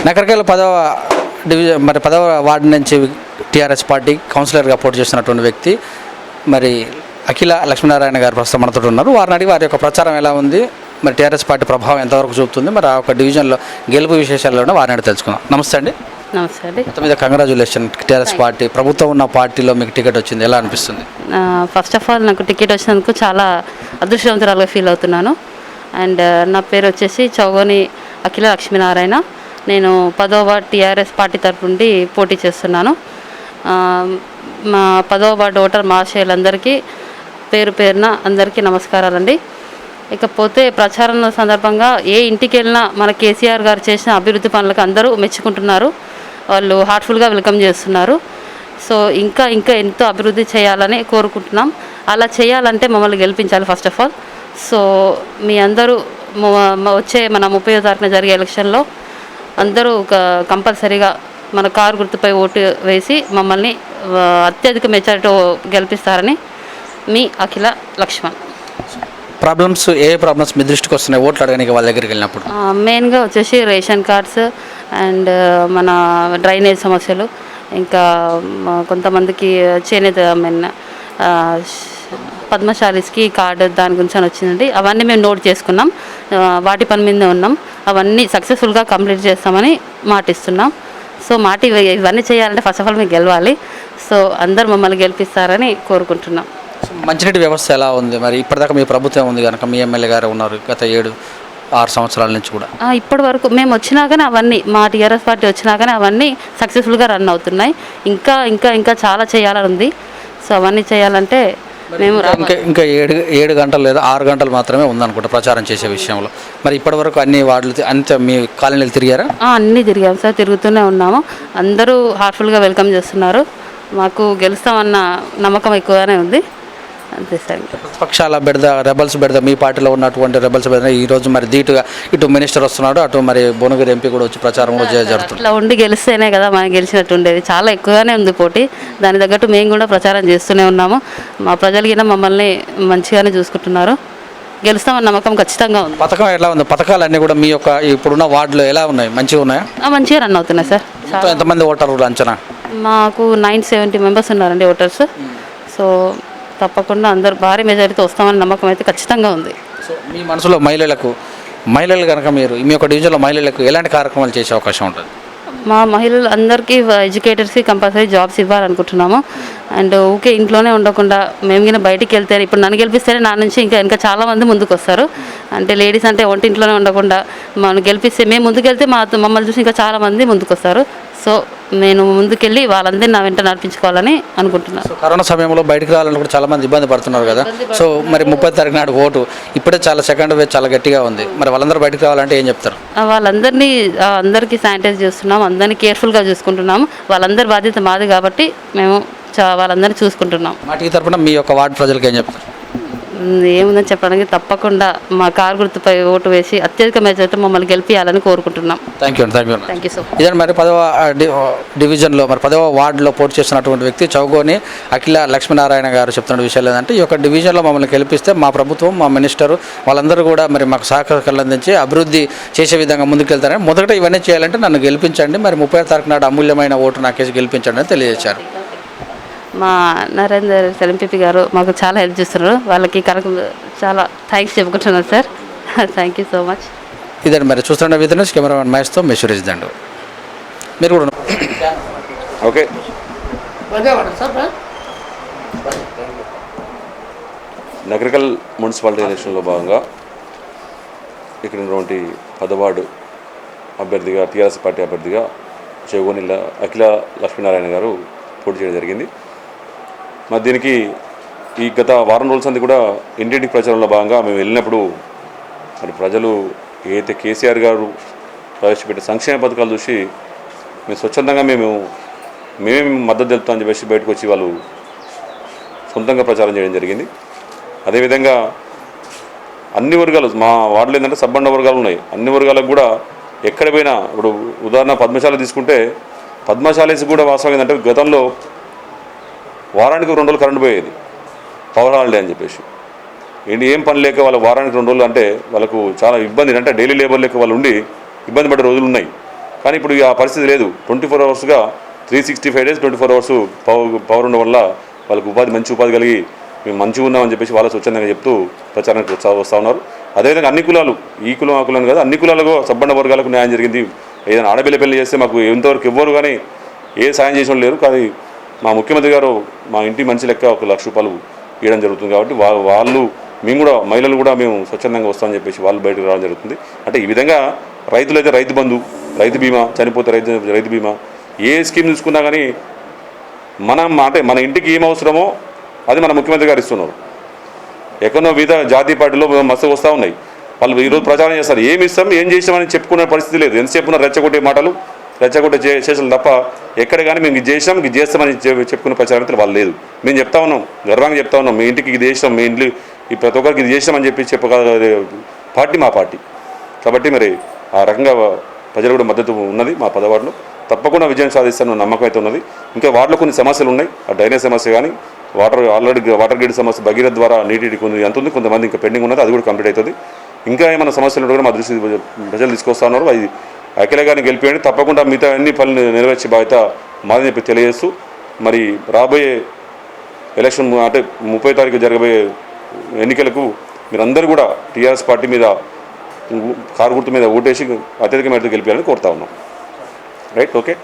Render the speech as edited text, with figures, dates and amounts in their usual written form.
నకరికల్ 10వ డివిజన్ మరి 10వ వార్డు నుంచి టీఆర్ఎస్ పార్టీ కౌన్సిలర్గా పోటీ చేస్తున్నటువంటి వ్యక్తి మరి అఖిల లక్ష్మీనారాయణ గారు ప్రస్తుతం మనతో ఉన్నారు. వారిని అడిగి వారి యొక్క ప్రచారం ఎలా ఉంది, మరి టీఆర్ఎస్ పార్టీ ప్రభావం ఎంతవరకు చూపుతుంది, మరి ఆ ఒక డివిజన్లో గెలుపు విశేషాలను వారిని అడిగి తెలుసుకుందాం. నమస్తే అండి. నమస్తే అండి. మొత్తం మీద కంగ్రాచులేషన్. టీఆర్ఎస్ పార్టీ ప్రభుత్వం ఉన్న పార్టీలో మీకు టికెట్ వచ్చింది, ఎలా అనిపిస్తుంది? ఫస్ట్ ఆఫ్ ఆల్ నాకు టికెట్ వచ్చినందుకు చాలా అదృష్టవంతురాలుగా ఫీల్ అవుతున్నాను. అండ్ నా పేరు వచ్చేసి చౌగోని అఖిల లక్ష్మీనారాయణ. నేను 10వ వార్డు టీఆర్ఎస్ పార్టీ తరఫు నుండి పోటీ చేస్తున్నాను. మా 10వ వార్డు ఓటర్ మహాశయులందరికీ పేరు పేరున అందరికీ నమస్కారాలండి. ఇకపోతే ప్రచారం సందర్భంగా ఏ ఇంటికి వెళ్ళినా మన కేసీఆర్ గారు చేసిన అభివృద్ధి పనులకు అందరూ మెచ్చుకుంటున్నారు. వాళ్ళు హార్ట్ఫుల్గా వెల్కమ్ చేస్తున్నారు. సో ఇంకా ఇంకా ఎంతో అభివృద్ధి చేయాలని కోరుకుంటున్నాం. అలా చేయాలంటే మమ్మల్ని గెలిపించాలి ఫస్ట్ ఆఫ్ ఆల్. సో మీ అందరూ వచ్చే మన 30వ తారీఖున జరిగే ఎలక్షన్లో అందరూ కంపల్సరీగా మన కారు గుర్తుపై ఓటు వేసి మమ్మల్ని అత్యధిక మెజారిటీ గెలిపిస్తారని మీ అఖిల లక్ష్మణ్. ప్రాబ్లమ్స్ ఏ ప్రాబ్లమ్స్ మీ దృష్టికి వస్తున్నాయి ఓట్లు అడగడానికి వాళ్ళ దగ్గరికి వెళ్ళినప్పుడు? మెయిన్గా వచ్చేసి రేషన్ కార్డ్స్ అండ్ మన డ్రైనేజ్ సమస్యలు, ఇంకా కొంతమందికి చేనేత పద్మశాలీస్కి కార్డు దాని గురించి అని వచ్చిందండి. అవన్నీ మేము నోట్ చేసుకున్నాం, వాటి పని మీద ఉన్నాం. అవన్నీ సక్సెస్ఫుల్గా కంప్లీట్ చేస్తామని మాటిస్తున్నాం. సో ఇవన్నీ చేయాలంటే ఫస్ట్ ఆఫ్ ఆల్ మీకు గెలవాలి. సో అందరు మమ్మల్ని గెలిపిస్తారని కోరుకుంటున్నాం. మంచినీటి వ్యవస్థ ఎలా ఉంది? మరి ఇప్పటిదాకా మీ ప్రభుత్వం ఉంది కనుక మీ ఎమ్మెల్యే గారు ఉన్నారు గత 7-6 సంవత్సరాల నుంచి కూడా. ఇప్పటి వరకు మేము వచ్చినాకనే అవన్నీ మా టీఆర్ఎస్ పార్టీ వచ్చినాకనే అవన్నీ సక్సెస్ఫుల్గా రన్ అవుతున్నాయి. ఇంకా ఇంకా ఇంకా చాలా చేయాలని ఉంది. సో అవన్నీ చేయాలంటే మేము ఇంకా 7 గంటలు లేదా 6 గంటలు మాత్రమే ఉందనుకుంటా ప్రచారం చేసే విషయంలో. మరి ఇప్పటివరకు అన్ని వార్డులు అంతే మీ కాలనీలు తిరిగారా? అన్నీ తిరిగాం సార్, తిరుగుతూనే ఉన్నాము. అందరూ హార్ట్ఫుల్గా వెల్కమ్ చేస్తున్నారు. మాకు గెలుస్తామన్న నమ్మకం ఎక్కువగానే ఉంది. అంతే సార్. ప్రతిపక్షాల బెడద, రెబల్స్ బెడద, మీ పార్టీలో ఉన్నటువంటి రెబల్స్ బెడద ఈరోజు మరి ధీటుగా ఇటు మినిస్టర్ వస్తున్నాడు, అటు మరి భువనగిరి ఎంపీ కూడా వచ్చి ప్రచారం జరుగుతుంది. ఇట్లా ఉండి గెలిస్తేనే కదా మనం గెలిచినట్టు ఉండేది. చాలా ఎక్కువగానే ఉంది పోటీ. దాని తగ్గట్టు మేము కూడా ప్రచారం చేస్తూనే ఉన్నాము. మా ప్రజలకి మమ్మల్ని మంచిగానే చూసుకుంటున్నారు. గెలుస్తామన్న నమ్మకం ఖచ్చితంగా ఉంది. పథకం ఎలా ఉంది? పథకాలన్నీ కూడా మీ యొక్క ఇప్పుడున్న వార్డులో ఎలా ఉన్నాయి? మంచిగా ఉన్నాయా? మంచిగా రన్ అవుతున్నాయి సార్. ఎంతమంది ఓటర్లు అంచనా? మాకు 970 మెంబర్స్ ఉన్నారండి ఓటర్స్. సో తప్పకుండా అందరూ భారీ మెజారిటీతో వస్తామని నమ్మకం అయితే ఖచ్చితంగా ఉంది. సో మీ మనసులో మహిళలు కనుక మీరు మీ యొక్క డివిజన్లో మహిళలకు ఎలాంటి కార్యక్రమాలు చేసే అవకాశం ఉంటుంది? మా మహిళలు అందరికీ ఎడ్యుకేటర్స్కి కంపల్సరీ జాబ్స్ ఇవ్వాలనుకుంటున్నాము. అండ్ ఊకే ఇంట్లోనే ఉండకుండా మేము కింద బయటికి వెళ్తే, ఇప్పుడు నన్ను గెలిపిస్తేనే నా నుంచి ఇంకా చాలామంది ముందుకు వస్తారు. అంటే లేడీస్ అంటే ఒంటింట్లోనే ఉండకుండా మనం గెలిపిస్తే మేము ముందుకెళ్తే మమ్మల్ని చూసి ఇంకా చాలామంది ముందుకు వస్తారు. సో నేను ముందుకెళ్ళి వాళ్ళందరినీ నా వెంట నడిపించుకోవాలని అనుకుంటున్నాను. సో కరోనా సమయంలో బయటకు రావాలని కూడా చాలామంది ఇబ్బంది పడుతున్నారు కదా. సో మరి 30వ తారీఖు నాడు ఓటు ఇప్పుడే చాలా సెకండ్ వేవ్ చాలా గట్టిగా ఉంది. మరి వాళ్ళందరూ బయటకు రావాలంటే ఏం చెప్తారు? అందరికీ శానిటైజ్ చేస్తున్నాము, అందరినీ కేర్ఫుల్గా చూసుకుంటున్నాము. వాళ్ళందరి బాధ్యత మాది కాబట్టి మేము వాళ్ళందరినీ చూసుకుంటున్నాం. మా టీ తరపున మీ యొక్క వార్డు ప్రజలకు ఏం చెప్తారు? ఏముందని చెప్పడానికి తప్పకుండా మా కారు గుర్తుపై ఓటు వేసి అత్యధిక మెజారిటీ మమ్మల్ని గెలిపించాలని కోరుకుంటున్నాం. Thank you so much. ఇదే మరి 10వ డివిజన్లో మరి 10వ వార్డులో పోటీ చేస్తున్నటువంటి వ్యక్తి చౌగోని అఖిల లక్ష్మీనారాయణ గారు చెప్తున్న విషయాలు ఏంటంటే, ఈ యొక్క డివిజన్లో మమ్మల్ని గెలిపిస్తే మా ప్రభుత్వం, మా మినిస్టరు వాళ్ళందరూ కూడా మరి మాకు సహకారాలు అందించి అభివృద్ధి చేసే విధంగా ముందుకెళ్తారని, మొదట ఇవన్నీ చేయాలంటే నన్ను గెలిపించండి, మరి 30వ తారీఖు నాడు అమూల్యమైన ఓటు నాకేసి గెలిపించండి అని తెలియజేశారు. మా నరేందర్ ఎంపీపీ గారు మాకు చాలా హెల్ప్ చేస్తున్నారు. వాళ్ళకి చాలా థ్యాంక్స్ చెప్పుకుంటున్నాను sir. Thank you so much. ఇదే మరి చూస్తున్న విధంగా కెమెరామెన్ మహేష్తో మెషూరేజ్ దండు. మీరు కూడా ఓకే. నగరికల్ మున్సిపాలిటీ ఎలక్షన్లో భాగంగా ఇక్కడ ఉన్నటువంటి 10వ వార్డు అభ్యర్థిగా టీఆర్ఎస్ పార్టీ అభ్యర్థిగా చౌగోని అఖిల లక్ష్మీనారాయణ గారు పోటీ చేయడం జరిగింది. మరి దీనికి ఈ గత వారం రోజుల సంది కూడా ఇంటింటికి ప్రచారంలో భాగంగా మేము వెళ్ళినప్పుడు మరి ప్రజలు ఏదైతే కేసీఆర్ గారు ప్రవేశపెట్టే సంక్షేమ పథకాలు చూసి మేము స్వచ్ఛందంగా మేమే మద్దతు తెలుపుతామని చెప్పేసి బయటకు వచ్చి వాళ్ళు సొంతంగా ప్రచారం చేయడం జరిగింది. అదేవిధంగా అన్ని వర్గాలు, మా వార్డులో ఏంటంటే సబ్బండ వర్గాలు ఉన్నాయి, అన్ని వర్గాలకు కూడా ఎక్కడ పోయినా, ఇప్పుడు ఉదాహరణ పద్మశాలి తీసుకుంటే పద్మశాలీస్ కూడా వాస్తవం ఏంటంటే గతంలో వారానికి 2 రోజులు కరెంట్ పోయేది, పవర్ హాలిడే అని చెప్పేసి. ఏం పని లేక వాళ్ళ వారానికి 2 రోజులు అంటే వాళ్ళకు చాలా ఇబ్బంది, అంటే డైలీ లేబర్ లేక వాళ్ళు ఉండి ఇబ్బంది పడే రోజులు ఉన్నాయి. కానీ ఇప్పుడు ఆ పరిస్థితి లేదు. 24 అవర్స్గా 365 days 24 hours పవర్ ఉండడం వల్ల వాళ్ళకి మంచి ఉపాధి కలిగి మేము మంచిగా ఉన్నామని చెప్పేసి వాళ్ళు స్వచ్ఛందంగా చెప్తూ ప్రచారానికి వస్తూ ఉన్నారు. అదేవిధంగా అన్ని కులాలు, ఈ కులం ఆ కులం కాదు, అన్ని కులాలకు సబ్బండ వర్గాలకు న్యాయం జరిగింది. ఏదైనా ఆడపిల్ల పెళ్లి చేస్తే మాకు ఎంతవరకు ఎవ్వరు కానీ ఏ సాయం చేసిన లేరు. కానీ మా ముఖ్యమంత్రి గారు మా ఇంటి మనిషి లెక్క 1 లక్ష రూపాయలు ఇవ్వడం జరుగుతుంది. కాబట్టి వాళ్ళు మేము కూడా మహిళలు కూడా మేము స్వచ్ఛందంగా వస్తామని చెప్పేసి వాళ్ళు బయటకు రావడం జరుగుతుంది. అంటే ఈ విధంగా రైతులైతే రైతు బంధు, రైతు బీమా, చనిపోతే రైతు బీమా, ఏ స్కీమ్ చూసుకున్నా కానీ మన ఇంటికి ఏం అవసరమో అది మన ముఖ్యమంత్రి గారు ఇస్తున్నారు. ఎక్కడో వివిధ జాతీయ పార్టీలో మస్తు వస్తూ ఉన్నాయి. వాళ్ళు ఈరోజు ప్రచారం చేస్తారు, ఏమి ఇస్తాం ఏం చేసామని చెప్పుకునే పరిస్థితి లేదు. ఎంతసేపు రెచ్చగొట్టే మాటలు, రెచ్చగొట్టే చేసాలు తప్ప ఎక్కడ కానీ మేము ఇది చేస్తామని చెప్పుకునే ప్రచారం వాళ్ళు లేదు. మేము చెప్తా ఉన్నాం, గర్వంగా చెప్తా ఉన్నాం, మీ ఇంటికి ఇది చేసాం, మీ ఇంట్లో ఈ ప్రతి ఒక్కరికి ఇది చేసామని చెప్పి చెప్పగల పార్టీ మా పార్టీ. కాబట్టి మరి ఆ రకంగా ప్రజలు కూడా మద్దతు ఉన్నది. మా 10వ వార్డులో తప్పకుండా విజయం సాధిస్తాను నమ్మకం అయితే ఉన్నది. ఇంకా వార్డులో కొన్ని సమస్యలు ఉన్నాయి. ఆ డ్రైనేజ్ సమస్య కానీ ఆల్రెడీ వాటర్ గ్రిడ్ సమస్య, భగీరథ ద్వారా నీటి కొన్ని ఎంత ఉంది, కొంతమంది ఇంకా పెండింగ్ ఉన్నది, అది కూడా కంప్లీట్ అవుతుంది. ఇంకా ఏమైనా సమస్యలు ఉంటే కూడా మా దృష్టి ప్రజలు తీసుకొస్తా ఉన్నారు. అది అఖిల గారిని గెలిపేయండి, తప్పకుండా మిగతా అన్ని పనులు నెరవేర్చే బాధ్యత మాదని చెప్పి తెలియజేస్తూ మరి రాబోయే ఎలక్షన్ అంటే 30వ తారీఖు జరగబోయే ఎన్నికలకు మీరందరూ కూడా టీఆర్ఎస్ పార్టీ మీద కారు గుర్తు మీద ఓటేసి అత్యధిక మేరకు గెలిపేయాలని కోరుతా ఉన్నాం. Right, okay.